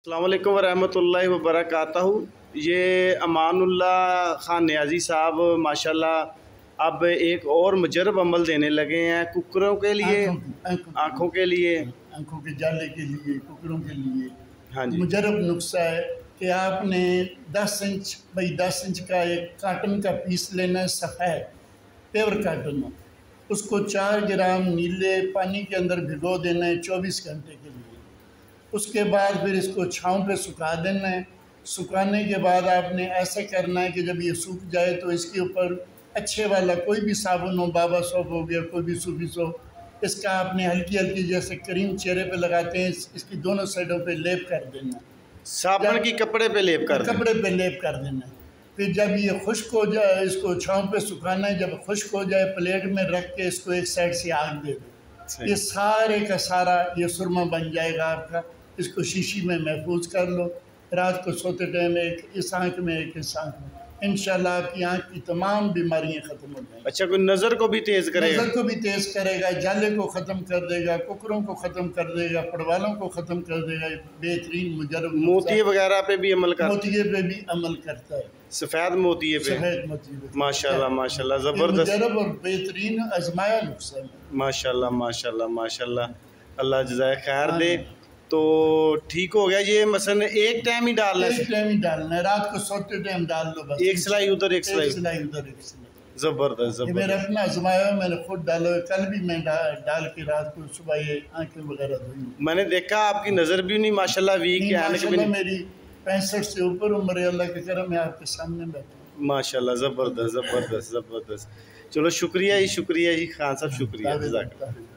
السلام علیکم ورحمۃ اللہ وبرکاتہ۔ یہ امان اللہ خان نیازی صاحب ماشاءاللہ اب ایک اور مجرب عمل دینے لگے ہیں ککروں کے لیے، آنکھوں کے لیے، آنکھوں کے جالے کے لیے، ککروں کے لیے۔ ہاں جی، مجرب نسخہ ہے کہ آپ نے 10 انچ بائی 10 انچ کا ایک کاٹن کا پیس لینا ہے، سفید پیور کاٹن، اس کو 4 گرام نیلے پانی کے اندر بھگو دینا ہے 24 گھنٹے کے لیے۔ اس کے بعد پھر اس کو چھاؤں پہ سکھا دینا ہے۔ سکھانے کے بعد آپ نے ایسا کرنا ہے کہ جب یہ سوکھ جائے تو اس کے اوپر اچھے والا کوئی بھی صابن ہو، بابا سوپ ہو گیا، کوئی بھی صوفی سوپ، اس کا آپ نے ہلکی ہلکی جیسے کریم چہرے پہ لگاتے ہیں اس کی دونوں سائڈوں پہ لیپ کر دینا ہے، صابن کی کپڑے پہ لیپ کر دیں، کپڑے پہ لیپ کر دینا ہے۔ پھر جب یہ خشک ہو جائے اس کو چھاؤں پہ سکھانا ہے، جب خشک ہو جائے پلیٹ میں رکھ کے اس کو ایک سائڈ سے آگ دے دو، یہ سارے کا سارا یہ سرما بن جائے گا آپ کا۔ اس کو شیشی میں محفوظ کر لو، رات کو سوتے ٹائم ایک اس آنکھ میں ایک اس آنکھ میں، انشاءاللہ آپ کی آنکھ کی تمام بیماریاں ختم ہو جائیں گی۔ اچھا، کوئی نظر کو بھی تیز کرے گا؟ نظر کو بھی تیز کرے گا، جالے کو ختم کر دے گا، ککروں کو ختم کر دے گا، پڑوالوں کو ختم کر دے گا، بہترین مجرب موتیے وغیرہ پہ بھی عمل کرتا ہے؟ موتیے پہ بھی عمل کرتا ہے، سفید موتیے پہ؟ سفید موتیے پہ ماشاءاللہ ماشاءاللہ، زبردست، مجرب اور بہترین آزمایا نسخہ ہے۔ ماشاءاللہ ماشاءاللہ ماشاءاللہ، اللہ جزائے خیر دے۔ تو ٹھیک ہو گیا، یہ مثلا ایک ٹائم ہی ڈالنا ہے؟ ایک ٹائم ہی ڈالنا ہے، رات کو سوتے ٹائم ڈال دو بس، ایک سلائی ادھر ایک سلائی ادھر ایک سلائی۔ زبردست یہ میرا زبردست، اپنا آزمایا میں نے خود ڈالا ہے، کل بھی میں ڈال کے رات کو صبح یہ آنکھیں وغیرہ دھوئی۔ میں نے دیکھا آپ کی نظر بھی نہیں ماشاءاللہ ویک ہے، ماشاءاللہ میری 65 سے اوپر عمر ہے، اللہ کے کرم میں آپ کے سامنے بیٹھا ہوں۔ ماشاءاللہ زبردست زبردست زبردست۔ چلو شکریہ جی، شکریہ جی خان صاحب، شکریہ، جزاک اللہ۔